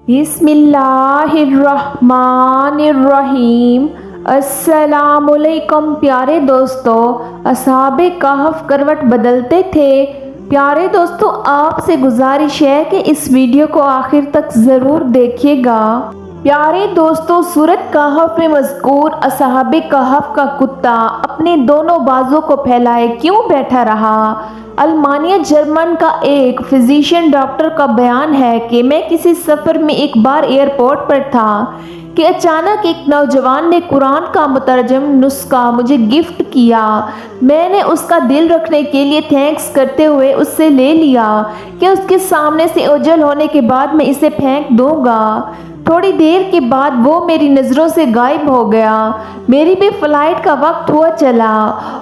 بسم اللہ الرحمن الرحیم۔ السلام علیکم پیارے دوستو، اصحاب کہف کروٹ بدلتے تھے۔ پیارے دوستو، آپ سے گزارش ہے کہ اس ویڈیو کو آخر تک ضرور دیکھیے گا۔ پیارے دوستو، سورۃ کہف میں مذکور اصحاب کہف کا کتا اپنے دونوں بازو کو پھیلائے کیوں بیٹھا رہا؟ المانیہ جرمن کا ایک فزیشین ڈاکٹر کا بیان ہے کہ میں کسی سفر میں ایک بار ایئرپورٹ پر تھا کہ اچانک ایک نوجوان نے قرآن کا مترجم نسخہ مجھے گفٹ کیا۔ میں نے اس کا دل رکھنے کے لیے تھینکس کرتے ہوئے اس سے لے لیا کہ اس کے سامنے سے اوجھل ہونے کے بعد میں اسے پھینک دوں گا۔ تھوڑی دیر کے بعد وہ میری نظروں سے غائب ہو گیا۔ میری بھی فلائٹ کا وقت ہوا چلا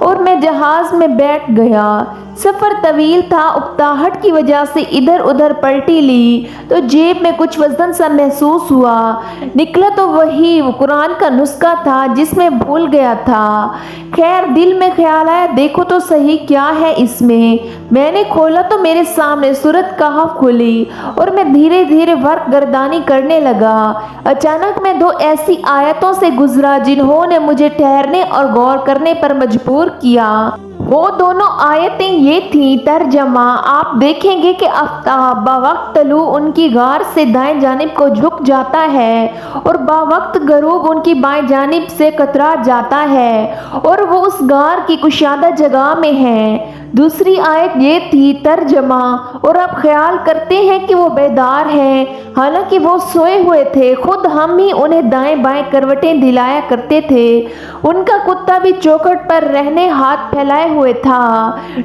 اور میں جہاز میں بیٹھ گیا۔ سفر طویل تھا، اکتاہٹ کی وجہ سے ادھر ادھر پلٹی لی تو جیب میں کچھ وزن سا محسوس ہوا۔ نکلا تو وہی قرآن کا نسخہ تھا جس میں بھول گیا تھا۔ خیر، دل میں خیال آیا دیکھو تو صحیح کیا ہے اس میں۔ میں نے کھولا تو میرے سامنے سورۃ کہف کھلی اور میں دھیرے دھیرے ورق گردانی کرنے لگا۔ اچانک میں دو ایسی آیتوں سے گزرا جنہوں نے مجھے ٹھہرنے اور غور کرنے پر مجبور کیا۔ وہ دونوں آیتیں یہ تھیں، ترجمہ: آپ دیکھیں گے کہ آفتاب باوقت طلوع ان کی غار سے دائیں جانب کو جھک جاتا ہے اور باوقت غروب ان کی بائیں جانب سے کترا جاتا ہے اور وہ اس غار کی کشادہ جگہ میں ہیں۔ دوسری آیت یہ تھی، ترجمہ: اور آپ خیال کرتے ہیں کہ وہ بیدار ہیں حالانکہ وہ سوئے ہوئے تھے، خود ہم ہی انہیں دائیں بائیں کروٹیں دلایا کرتے تھے۔ ان کا کتا بھی چوکھٹ پر رہنے ہاتھ پھیلائے ہوئے تھا۔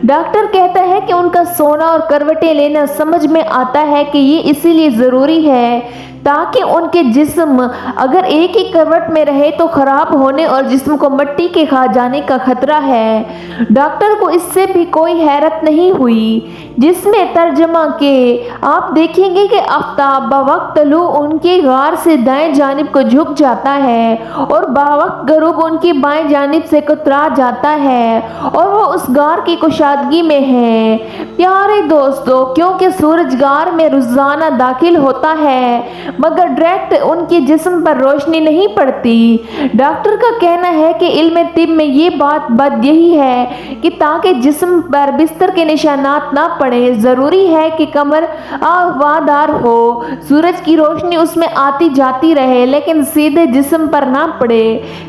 ڈاکٹر کہتا ہے کہ ان کا سونا اور کروٹیں لینا سمجھ میں آتا ہے کہ یہ اسی لیے ضروری ہے تاکہ ان کے جسم اگر ایک ہی کروٹ میں رہے تو خراب ہونے اور جسم کو مٹی کے کھا جانے کا خطرہ ہے۔ ڈاکٹر کو اس سے بھی کوئی حیرت نہیں ہوئی، جس میں ترجمہ کہ آپ دیکھیں گے کہ آفتاب باوقت طلوع ان کی غار سے دائیں جانب کو جھک جاتا ہے اور باوقت غروب ان کی بائیں جانب سے کترا جاتا ہے اور وہ اس غار کی کشادگی میں ہیں۔ پیارے دوستو، کیونکہ سورج غار میں روزانہ داخل ہوتا ہے مگر ڈائریکٹ ان کے جسم پر روشنی نہیں پڑتی۔ ڈاکٹر کا کہنا ہے کہ علم طب میں یہ بات یہی ہے کہ تاکہ جسم پر بستر کے نشانات نہ پڑیں، ضروری ہے کہ کمر ہوادار ہو، سورج کی روشنی اس میں آتی جاتی رہے لیکن سیدھے جسم پر نہ پڑے۔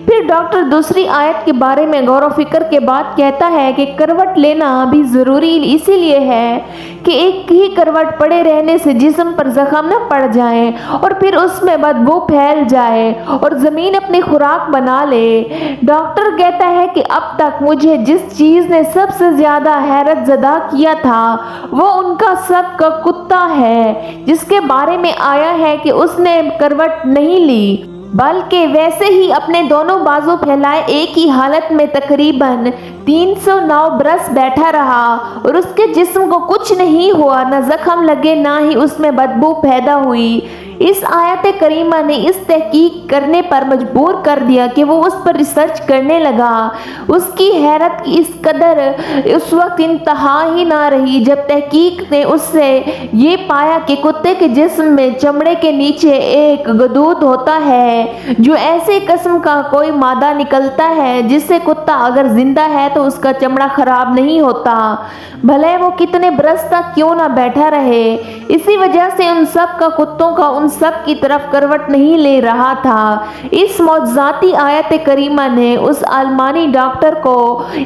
پھر ڈاکٹر دوسری آیت کے بارے میں غور و فکر کے بعد کہتا ہے کہ کروٹ لینا بھی ضروری اسی لیے ہے کہ ایک ہی کروٹ پڑے رہنے سے جسم پر زخم نہ پڑ جائیں اور پھر اس میں بدبو پھیل جائے اور زمین اپنی خوراک بنا لے۔ ڈاکٹر کہتا ہے کہ اب تک مجھے جس چیز نے سب سے زیادہ حیرت زدہ کیا تھا وہ ان کا سب کا کتا ہے، جس کے بارے میں آیا ہے کہ اس نے کروٹ نہیں لی بلکہ ویسے ہی اپنے دونوں بازو پھیلائے ایک ہی حالت میں تقریباً 309 برس بیٹھا رہا اور اس کے جسم کو کچھ نہیں ہوا، نہ زخم لگے نہ ہی اس میں بدبو پیدا ہوئی۔ اس آیت کریمہ نے اس تحقیق کرنے پر مجبور کر دیا کہ وہ اس پر ریسرچ کرنے لگا۔ اس کی حیرت کی اس قدر اس وقت انتہا ہی نہ رہی جب تحقیق نے اس سے یہ پایا کہ کتے کے جسم میں چمڑے کے نیچے ایک غدود ہوتا ہے جو ایسے قسم کا کوئی مادہ نکلتا ہے جس سے کتا اگر زندہ ہے تو اس کا چمڑا خراب نہیں ہوتا، بھلے وہ کتنے برس تک کیوں نہ بیٹھا رہے۔ اسی وجہ سے ان سب کا کتوں کا ان سب کی طرف کروٹ نہیں لے رہا تھا۔ اس معجزاتی آیت کریمہ نے اس آلمانی ڈاکٹر کو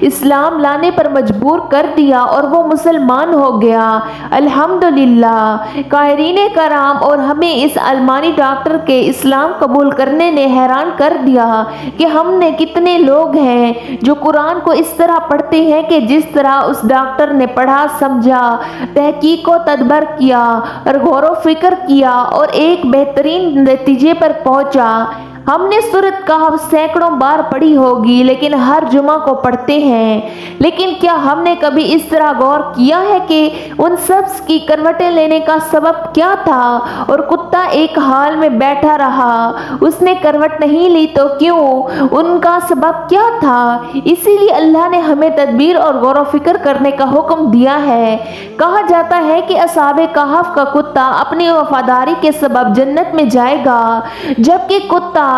اسلام لانے پر مجبور کر دیا اور وہ مسلمان ہو گیا۔ الحمدللہ۔ قاہرین کرام، اور ہمیں اس آلمانی ڈاکٹر کے اسلام قبول کرنے نے حیران کر دیا کہ ہم نے کتنے لوگ ہیں جو قرآن کو اس طرح پڑھتے ہیں کہ جس طرح اس ڈاکٹر نے پڑھا، سمجھا، تحقیق و تدبر کیا اور غور و فکر کیا اور ایک بہترین نتیجے پر پہنچا۔ ہم نے سورۃ کہف سینکڑوں بار پڑھی ہوگی لیکن ہر جمعہ کو پڑھتے ہیں، لیکن کیا ہم نے کبھی اس طرح غور کیا ہے کہ ان سب کی کروٹیں لینے کا سبب کیا تھا؟ اور کتا ایک حال میں بیٹھا رہا، اس نے کروٹ نہیں لی تو کیوں؟ ان کا سبب کیا تھا؟ اسی لیے اللہ نے ہمیں تدبیر اور غور و فکر کرنے کا حکم دیا ہے۔ کہا جاتا ہے کہ اصحاب کہف کا کتا اپنی وفاداری کے سبب جنت میں جائے گا، جبکہ کتا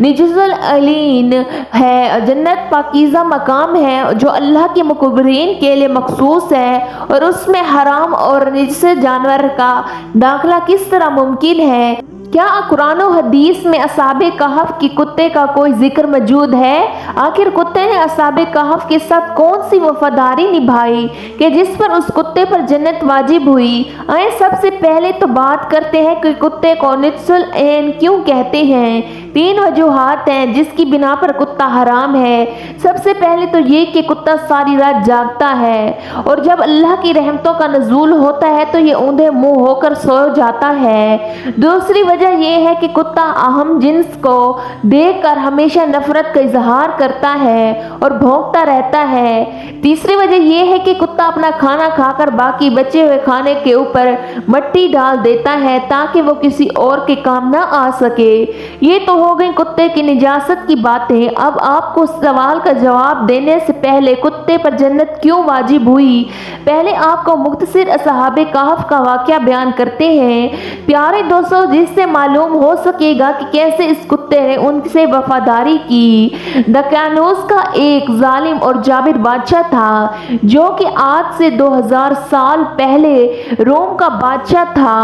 نجس العلین ہے۔ جنت پاکیزہ مقام ہے جو اللہ کے مقربین کے لیے مخصوص ہے، اور اس میں حرام اور نجس جانور کا داخلہ کس طرح ممکن ہے؟ کیا قرآن و حدیث میں اصحاب کہف کی کتے کا کوئی ذکر موجود ہے؟ آخر کتے نے اصحاب کہف کے ساتھ کون سی وفاداری نبھائی کہ جس پر اس کتے پر جنت واجب ہوئی؟ آئیں سب سے پہلے تو بات کرتے ہیں کہ کتے کو نجس العین کیوں کہتے ہیں۔ 3 وجوہات ہیں جس کی بنا پر کتا حرام ہے۔ سب سے پہلے تو یہ کہ کتا ساری رات جاگتا ہے، اور جب اللہ کی رحمتوں کا نزول ہوتا ہے تو یہ اوندھے منہ ہو کر سو جاتا ہے۔ دوسری وجہ یہ ہے کہ کتا اہم جنس کو دیکھ کر ہمیشہ نفرت کا اظہار کرتا ہے اور بھونکتا رہتا ہے۔ تیسری وجہ یہ ہے کہ کتا اپنا کھانا کھا کر باقی بچے ہوئے کھانے کے اوپر مٹی ڈال دیتا ہے تاکہ وہ کسی اور کے کام نہ آ سکے۔ یہ تو ہو گئی کتے کی نجاست کی باتیں۔ اب آپ کو سوال کا جواب دینے سے پہلے کتے پر جنت کیوں واجب ہوئی، پہلے آپ کو مختصر اصحاب کہف کا واقعہ بیان کرتے ہیں۔ پیارے دوستو، جس سے معلوم ہو سکے گا کہ کیسے اس کتے نے ان سے وفاداری کی۔ دقیانوس کا ایک ظالم اور جابر بادشاہ تھا جو کہ آج سے 2000 سال پہلے روم کا بادشاہ تھا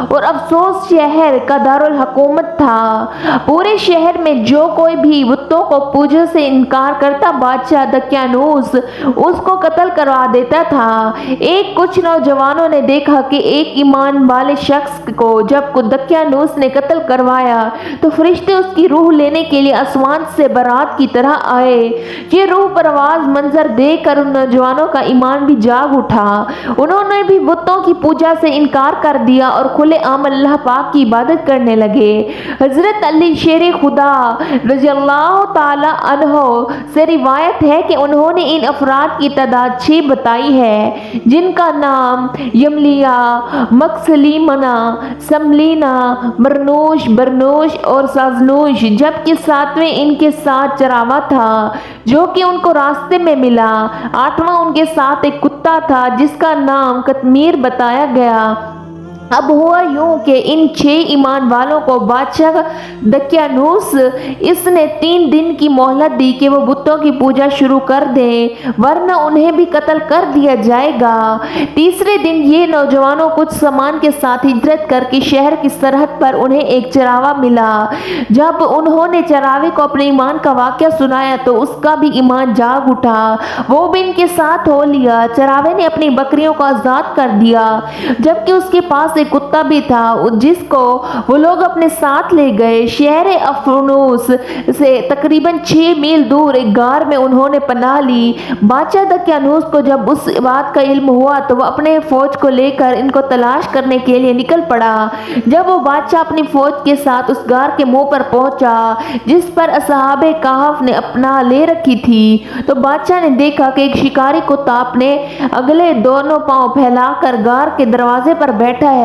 اور افسوس شہر کا دارالحکومت تھا۔ پورے شہر میں جو کوئی بھی بتوں کو پوجنے سے انکار کرتا بادشاہ دقیانوس اس کو قتل کروا دیتا تھا۔ کچھ نوجوانوں نے دیکھا کہ ایک ایمان والے شخص کو جب دقیانوس نے قتل کروایا تو فرشتے اس کی روح لینے کے لیے آسمان سے بارات کی طرح آئے۔ یہ روح پرواز منظر دیکھ کر ان نوجوانوں کا ایمان بھی جاگ اٹھا۔ انہوں نے بھی بتوں کی پوجا سے انکار کر دیا اور کھلے عام اللہ پاک کی عبادت کرنے لگے۔ حضرت علی شیر خدا رضی اللہ تعالی عنہ سے روایت ہے کہ انہوں نے ان افراد کی تعداد 6 بتائی ہے، جن کا نام یملیہ، مکسلیمنا، سملینا، مرنوش، برنوش اور سازنوش، جبکہ 7ویں ان کے ساتھ چراوا تھا جو کہ ان کو راستے میں ملا۔ 8واں ان کے ساتھ ایک کتا تھا جس کا نام قطمیر بتایا گیا۔ اب ہوا یوں کہ ان 6 ایمان والوں کو بادشاہ دقیانوس اس نے 3 دن کی مہلت دی کہ وہ بتوں کی پوجا شروع کر دیں ورنہ انہیں بھی قتل کر دیا جائے گا۔ تیسرے دن یہ نوجوانوں کچھ سامان کے ساتھ ہجرت کر کے شہر کی سرحد پر انہیں ایک چراوا ملا۔ جب انہوں نے چراوے کو اپنے ایمان کا واقعہ سنایا تو اس کا بھی ایمان جاگ اٹھا، وہ بھی ان کے ساتھ ہو لیا۔ چراوے نے اپنی بکریوں کو آزاد کر دیا، جبکہ اس کے پاس ایک کتا بھی تھا جس کو وہ لوگ اپنے ساتھ لے گئے۔ شہر افرونوس سے تقریباً 6 میل دور ایک غار میں انہوں نے پناہ لی۔ بادشاہ دقیانوس کو جب اس بات کا علم ہوا تو وہ اپنے فوج کو لے کر ان کو تلاش کرنے کے لیے نکل پڑا۔ جب وہ بادشاہ اپنی فوج کے ساتھ اس غار کے منہ پر پہنچا جس پر اصحاب کہف نے پناہ لے رکھی تھی تو بادشاہ نے دیکھا کہ ایک شکاری کتا اپنے اگلے دونوں پاؤں پھیلا کر غار کے دروازے پر بیٹھا ہے۔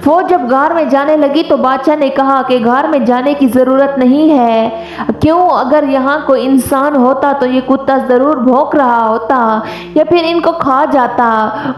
فوج جب غار میں جانے لگی تو بادشاہ نے کہا کہ غار میں جانے کی ضرورت نہیں ہے، کیوں؟ اگر یہاں کوئی انسان ہوتا تو یہ کتا ضرور بھونک رہا ہوتا یا پھر ان کو کھا جاتا۔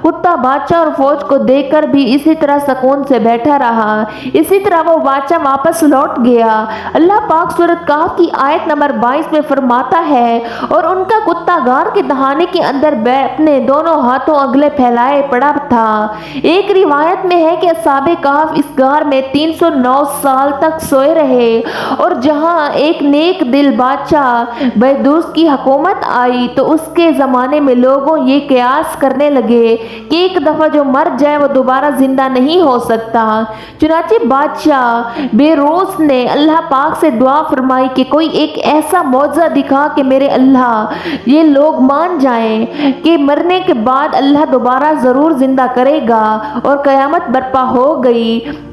کتا بادشاہ اور فوج کو دیکھ کر بھی اسی طرح سکون سے بیٹھا رہا۔ اسی طرح وہ بادشاہ واپس لوٹ گیا۔ اللہ پاک سورۃ کہف کی آیت نمبر 22 میں فرماتا ہے، اور ان کا کتا غار کے دہانے کے اندر اپنے دونوں ہاتھوں اگلے پھیلائے پڑا تھا۔ ایک روایت میں ہے کہ اصحاب کہف اس غار میں 309 سال تک سوئے رہے، اور جہاں ایک نیک دل بادشاہ بہدوس کی حکومت آئی تو اس کے زمانے میں لوگوں یہ قیاس کرنے لگے کہ ایک دفعہ جو مر جائے وہ دوبارہ زندہ نہیں ہو سکتا۔ چنانچہ بادشاہ بیروس نے اللہ پاک سے دعا فرمائی کہ کوئی ایک ایسا معجزہ دکھا کہ میرے اللہ یہ لوگ مان جائیں کہ مرنے کے بعد اللہ دوبارہ ضرور زندہ کرے گا، اور قیامت برپا ہو گئی۔